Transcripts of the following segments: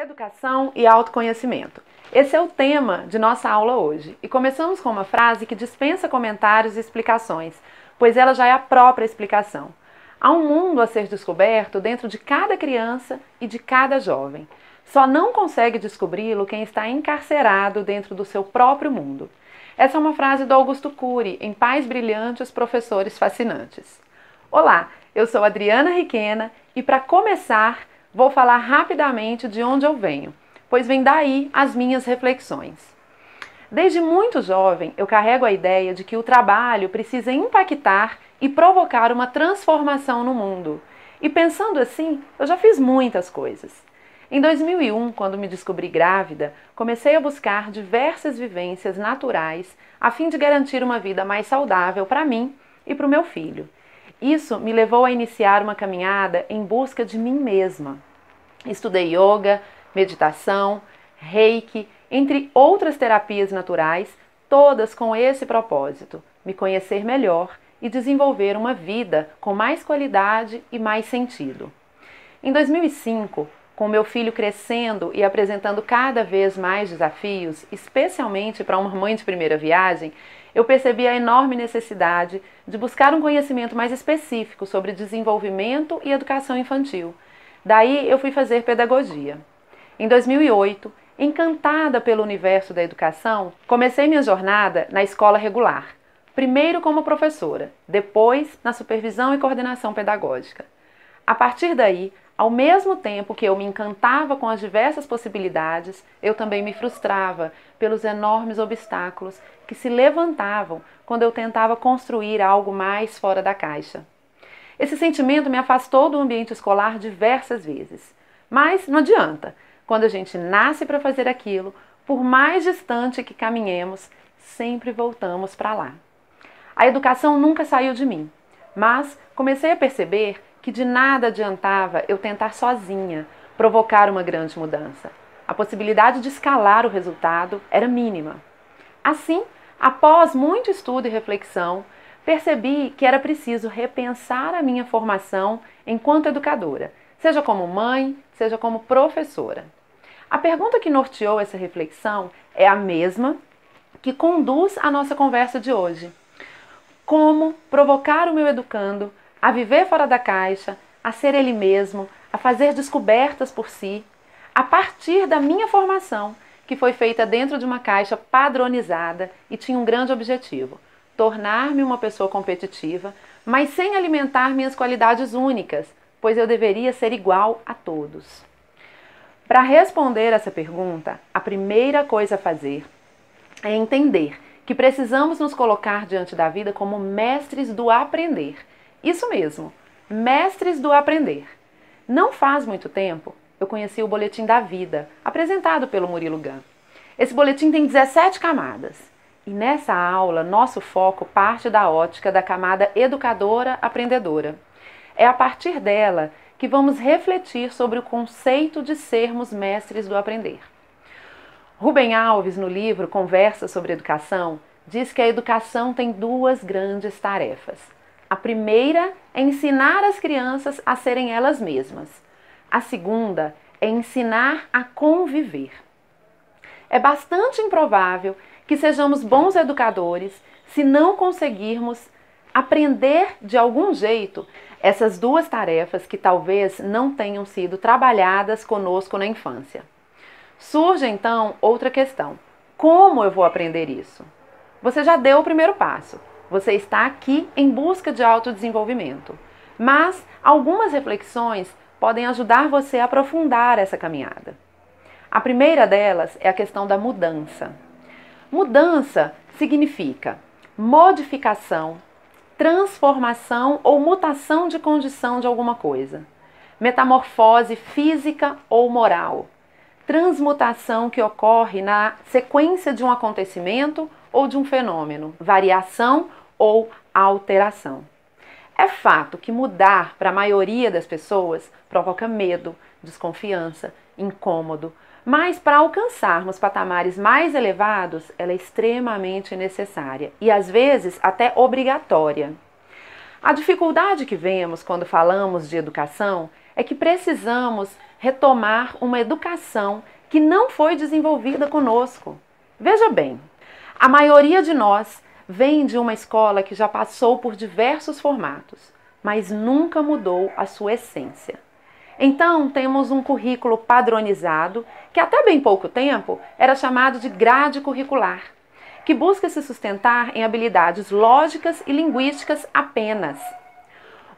Educação e autoconhecimento. Esse é o tema de nossa aula hoje e começamos com uma frase que dispensa comentários e explicações, pois ela já é a própria explicação. Há um mundo a ser descoberto dentro de cada criança e de cada jovem. Só não consegue descobri-lo quem está encarcerado dentro do seu próprio mundo. Essa é uma frase do Augusto Cury, em Pais Brilhantes, Professores Fascinantes. Olá, eu sou Adriana Riquena e para começar vou falar rapidamente de onde eu venho, pois vem daí as minhas reflexões. Desde muito jovem, eu carrego a ideia de que o trabalho precisa impactar e provocar uma transformação no mundo. E pensando assim, eu já fiz muitas coisas. Em 2001, quando me descobri grávida, comecei a buscar diversas vivências naturais a fim de garantir uma vida mais saudável para mim e para o meu filho. Isso me levou a iniciar uma caminhada em busca de mim mesma. Estudei yoga, meditação, reiki, entre outras terapias naturais, todas com esse propósito, me conhecer melhor e desenvolver uma vida com mais qualidade e mais sentido. Em 2005, com meu filho crescendo e apresentando cada vez mais desafios, especialmente para uma mãe de primeira viagem, eu percebi a enorme necessidade de buscar um conhecimento mais específico sobre desenvolvimento e educação infantil. Daí eu fui fazer pedagogia. Em 2008, encantada pelo universo da educação, comecei minha jornada na escola regular, primeiro como professora, depois na supervisão e coordenação pedagógica. A partir daí, ao mesmo tempo que eu me encantava com as diversas possibilidades, eu também me frustrava pelos enormes obstáculos que se levantavam quando eu tentava construir algo mais fora da caixa. Esse sentimento me afastou do ambiente escolar diversas vezes. Mas não adianta. Quando a gente nasce para fazer aquilo, por mais distante que caminhemos, sempre voltamos para lá. A educação nunca saiu de mim, mas comecei a perceber que de nada adiantava eu tentar sozinha provocar uma grande mudança. A possibilidade de escalar o resultado era mínima. Assim, após muito estudo e reflexão, percebi que era preciso repensar a minha formação enquanto educadora, seja como mãe, seja como professora. A pergunta que norteou essa reflexão é a mesma que conduz a nossa conversa de hoje. Como provocar o meu educando a viver fora da caixa, a ser ele mesmo, a fazer descobertas por si, a partir da minha formação, que foi feita dentro de uma caixa padronizada e tinha um grande objetivo: tornar-me uma pessoa competitiva, mas sem alimentar minhas qualidades únicas, pois eu deveria ser igual a todos. Para responder essa pergunta, a primeira coisa a fazer é entender que precisamos nos colocar diante da vida como mestres do aprender. Isso mesmo, mestres do aprender. Não faz muito tempo, eu conheci o Boletim da Vida, apresentado pelo Murilo Gun. Esse boletim tem 17 camadas. E nessa aula, nosso foco parte da ótica da camada educadora-aprendedora. É a partir dela que vamos refletir sobre o conceito de sermos mestres do aprender. Rubem Alves, no livro Conversa sobre Educação, diz que a educação tem duas grandes tarefas. A primeira é ensinar as crianças a serem elas mesmas. A segunda é ensinar a conviver. É bastante improvável que sejamos bons educadores se não conseguirmos aprender de algum jeito essas duas tarefas que talvez não tenham sido trabalhadas conosco na infância. Surge então outra questão: como eu vou aprender isso? Você já deu o primeiro passo, você está aqui em busca de autodesenvolvimento, mas algumas reflexões podem ajudar você a aprofundar essa caminhada. A primeira delas é a questão da mudança. Mudança significa modificação, transformação ou mutação de condição de alguma coisa. Metamorfose física ou moral. Transmutação que ocorre na sequência de um acontecimento ou de um fenômeno. Variação ou alteração. É fato que mudar para a maioria das pessoas provoca medo, desconfiança, incômodo, mas para alcançarmos patamares mais elevados, ela é extremamente necessária e às vezes até obrigatória. A dificuldade que vemos quando falamos de educação é que precisamos retomar uma educação que não foi desenvolvida conosco. Veja bem, a maioria de nós vem de uma escola que já passou por diversos formatos, mas nunca mudou a sua essência. Então, temos um currículo padronizado, que até bem pouco tempo era chamado de grade curricular, que busca se sustentar em habilidades lógicas e linguísticas apenas.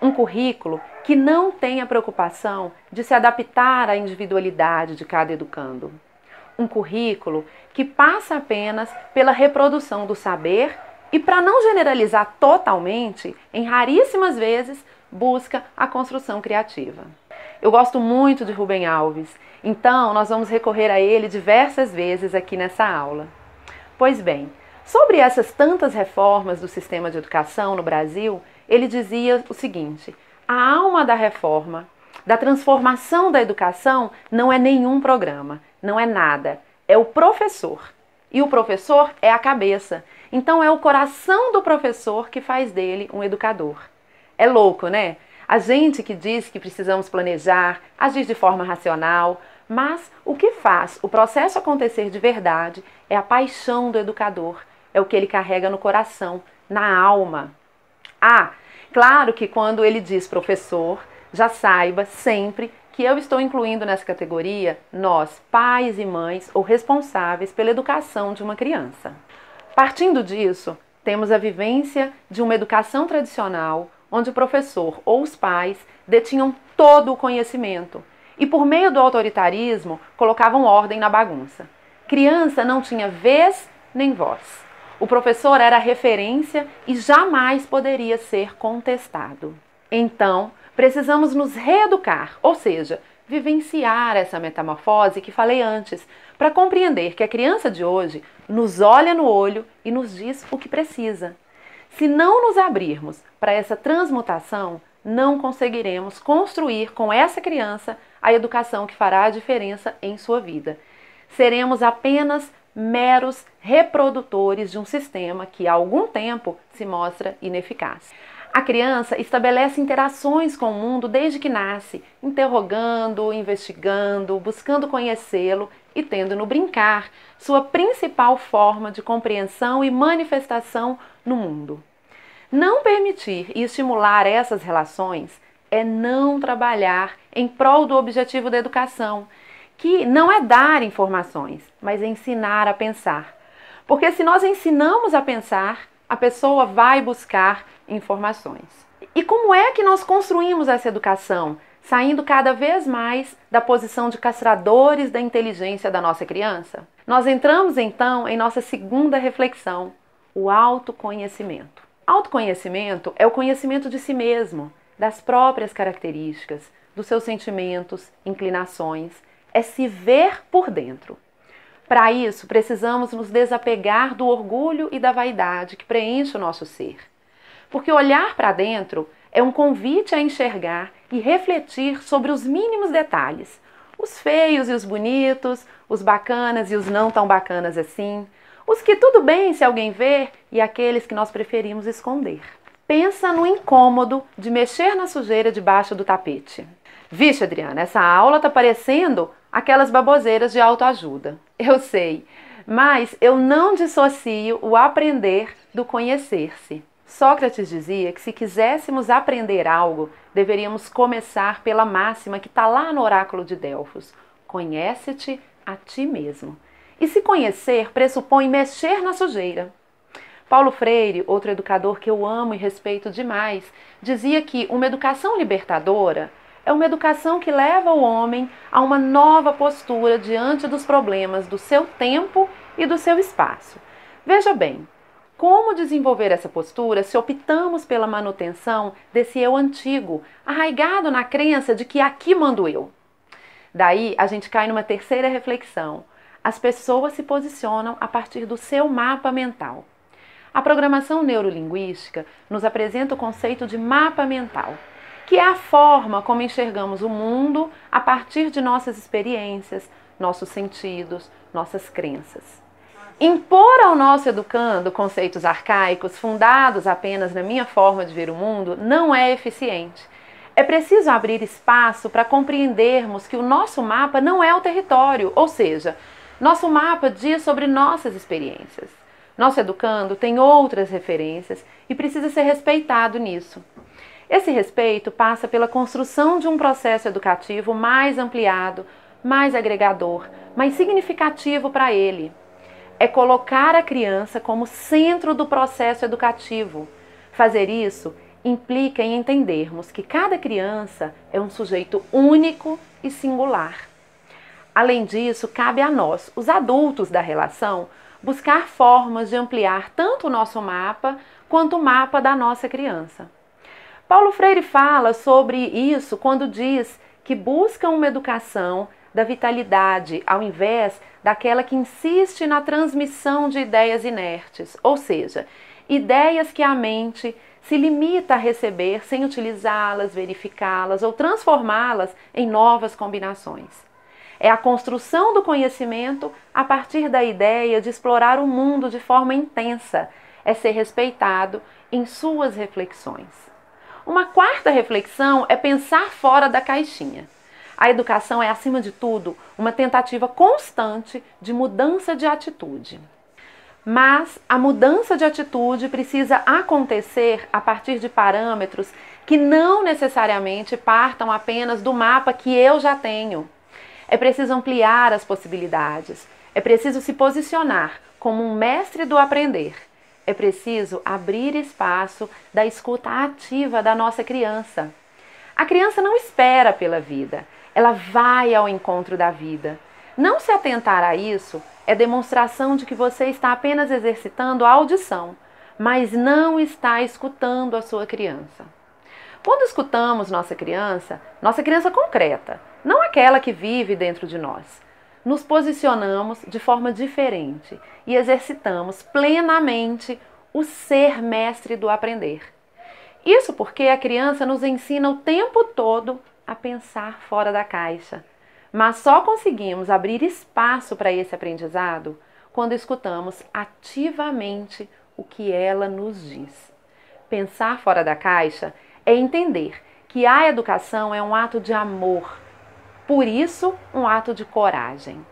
Um currículo que não tem a preocupação de se adaptar à individualidade de cada educando. Um currículo que passa apenas pela reprodução do saber e, para não generalizar totalmente, em raríssimas vezes, busca a construção criativa. Eu gosto muito de Rubem Alves, então nós vamos recorrer a ele diversas vezes aqui nessa aula. Pois bem, sobre essas tantas reformas do sistema de educação no Brasil, ele dizia o seguinte: a alma da reforma, da transformação da educação, não é nenhum programa, não é nada, é o professor. E o professor é a cabeça, então é o coração do professor que faz dele um educador. É louco, né? A gente que diz que precisamos planejar, agir de forma racional, mas o que faz o processo acontecer de verdade é a paixão do educador, é o que ele carrega no coração, na alma. Ah, claro que quando ele diz professor, já saiba sempre que eu estou incluindo nessa categoria nós, pais e mães ou responsáveis pela educação de uma criança. Partindo disso, temos a vivência de uma educação tradicional, onde o professor ou os pais detinham todo o conhecimento e, por meio do autoritarismo, colocavam ordem na bagunça. Criança não tinha vez nem voz. O professor era a referência e jamais poderia ser contestado. Então, precisamos nos reeducar, ou seja, vivenciar essa metamorfose que falei antes, para compreender que a criança de hoje nos olha no olho e nos diz o que precisa. Se não nos abrirmos para essa transmutação, não conseguiremos construir com essa criança a educação que fará a diferença em sua vida. Seremos apenas meros reprodutores de um sistema que há algum tempo se mostra ineficaz. A criança estabelece interações com o mundo desde que nasce, interrogando, investigando, buscando conhecê-lo e tendo no brincar sua principal forma de compreensão e manifestação no mundo. Não permitir e estimular essas relações é não trabalhar em prol do objetivo da educação, que não é dar informações, mas ensinar a pensar. Porque se nós ensinamos a pensar, a pessoa vai buscar informações. E como é que nós construímos essa educação, saindo cada vez mais da posição de castradores da inteligência da nossa criança? Nós entramos então em nossa segunda reflexão, o autoconhecimento. Autoconhecimento é o conhecimento de si mesmo, das próprias características, dos seus sentimentos, inclinações, é se ver por dentro. Para isso, precisamos nos desapegar do orgulho e da vaidade que preenche o nosso ser. Porque olhar para dentro é um convite a enxergar e refletir sobre os mínimos detalhes, os feios e os bonitos, os bacanas e os não tão bacanas assim, os que tudo bem se alguém ver e aqueles que nós preferimos esconder. Pensa no incômodo de mexer na sujeira debaixo do tapete. Vixe, Adriana, essa aula tá parecendo aquelas baboseiras de autoajuda. Eu sei, mas eu não dissocio o aprender do conhecer-se. Sócrates dizia que se quiséssemos aprender algo, deveríamos começar pela máxima que está lá no oráculo de Delfos. Conhece-te a ti mesmo. E se conhecer pressupõe mexer na sujeira. Paulo Freire, outro educador que eu amo e respeito demais, dizia que uma educação libertadora é uma educação que leva o homem a uma nova postura diante dos problemas do seu tempo e do seu espaço. Veja bem, como desenvolver essa postura se optamos pela manutenção desse eu antigo, arraigado na crença de que aqui mando eu? Daí a gente cai numa terceira reflexão. As pessoas se posicionam a partir do seu mapa mental. A programação neurolinguística nos apresenta o conceito de mapa mental, que é a forma como enxergamos o mundo a partir de nossas experiências, nossos sentidos, nossas crenças. Impor ao nosso educando conceitos arcaicos, fundados apenas na minha forma de ver o mundo, não é eficiente. É preciso abrir espaço para compreendermos que o nosso mapa não é o território, ou seja, nosso mapa diz sobre nossas experiências. Nosso educando tem outras referências e precisa ser respeitado nisso. Esse respeito passa pela construção de um processo educativo mais ampliado, mais agregador, mais significativo para ele. É colocar a criança como centro do processo educativo. Fazer isso implica em entendermos que cada criança é um sujeito único e singular. Além disso, cabe a nós, os adultos da relação, buscar formas de ampliar tanto o nosso mapa quanto o mapa da nossa criança. Paulo Freire fala sobre isso quando diz que busca uma educação da vitalidade, ao invés daquela que insiste na transmissão de ideias inertes, ou seja, ideias que a mente se limita a receber sem utilizá-las, verificá-las ou transformá-las em novas combinações. É a construção do conhecimento a partir da ideia de explorar o mundo de forma intensa, é ser respeitado em suas reflexões. Uma quarta reflexão é pensar fora da caixinha. A educação é, acima de tudo, uma tentativa constante de mudança de atitude. Mas a mudança de atitude precisa acontecer a partir de parâmetros que não necessariamente partam apenas do mapa que eu já tenho. É preciso ampliar as possibilidades. É preciso se posicionar como um mestre do aprender. É preciso abrir espaço da escuta ativa da nossa criança. A criança não espera pela vida, ela vai ao encontro da vida. Não se atentar a isso é demonstração de que você está apenas exercitando a audição, mas não está escutando a sua criança. Quando escutamos nossa criança concreta, não aquela que vive dentro de nós, nos posicionamos de forma diferente e exercitamos plenamente o ser mestre do aprender. Isso porque a criança nos ensina o tempo todo a pensar fora da caixa, mas só conseguimos abrir espaço para esse aprendizado quando escutamos ativamente o que ela nos diz. Pensar fora da caixa é entender que a educação é um ato de amor, por isso um ato de coragem.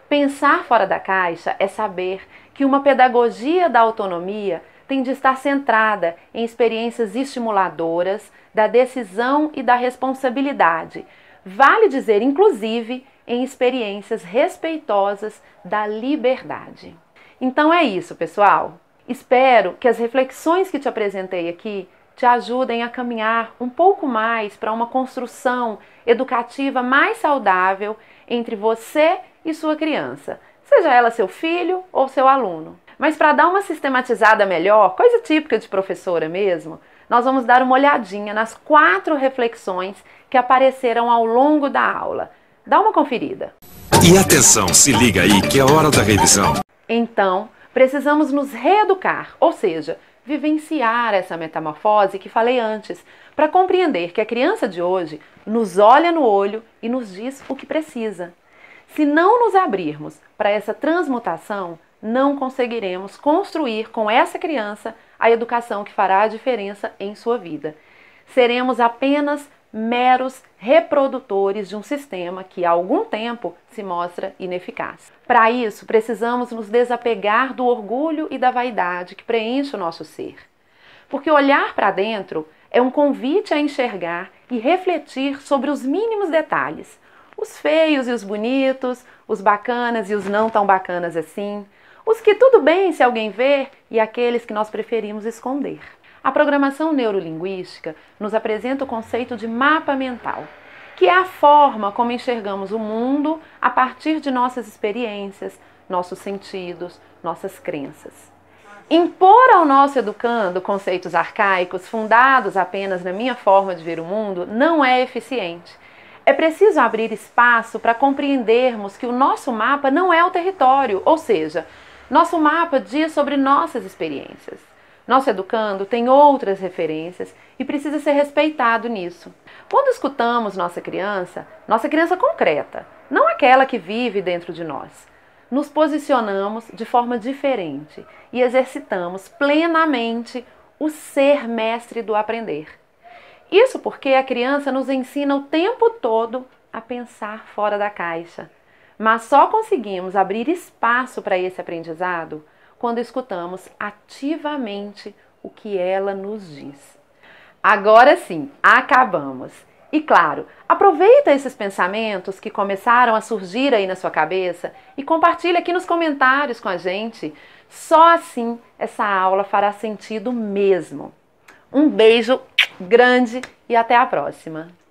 Pensar fora da caixa é saber que uma pedagogia da autonomia tem de estar centrada em experiências estimuladoras da decisão e da responsabilidade. Vale dizer, inclusive, em experiências respeitosas da liberdade. Então é isso, pessoal. Espero que as reflexões que te apresentei aqui te ajudem a caminhar um pouco mais para uma construção educativa mais saudável entre você e sua criança, seja ela seu filho ou seu aluno. Mas para dar uma sistematizada melhor, coisa típica de professora mesmo, nós vamos dar uma olhadinha nas 4 reflexões que apareceram ao longo da aula. Dá uma conferida. E atenção, se liga aí que é hora da revisão. Então, precisamos nos reeducar, ou seja, vivenciar essa metamorfose que falei antes, para compreender que a criança de hoje nos olha no olho e nos diz o que precisa. Se não nos abrirmos para essa transmutação, não conseguiremos construir com essa criança a educação que fará a diferença em sua vida. Seremos apenas meros reprodutores de um sistema que há algum tempo se mostra ineficaz. Para isso, precisamos nos desapegar do orgulho e da vaidade que preenche o nosso ser. Porque olhar para dentro é um convite a enxergar e refletir sobre os mínimos detalhes. Os feios e os bonitos, os bacanas e os não tão bacanas assim, os que tudo bem se alguém ver e aqueles que nós preferimos esconder. A programação neurolinguística nos apresenta o conceito de mapa mental, que é a forma como enxergamos o mundo a partir de nossas experiências, nossos sentidos, nossas crenças. Impor ao nosso educando conceitos arcaicos fundados apenas na minha forma de ver o mundo não é eficiente. É preciso abrir espaço para compreendermos que o nosso mapa não é o território, ou seja, nosso mapa diz sobre nossas experiências. Nosso educando tem outras referências e precisa ser respeitado nisso. Quando escutamos nossa criança concreta, não aquela que vive dentro de nós, nos posicionamos de forma diferente e exercitamos plenamente o ser mestre do aprender. Isso porque a criança nos ensina o tempo todo a pensar fora da caixa. Mas só conseguimos abrir espaço para esse aprendizado quando escutamos ativamente o que ela nos diz. Agora sim, acabamos. E claro, aproveita esses pensamentos que começaram a surgir aí na sua cabeça e compartilha aqui nos comentários com a gente. Só assim essa aula fará sentido mesmo. Um beijo grande e até a próxima!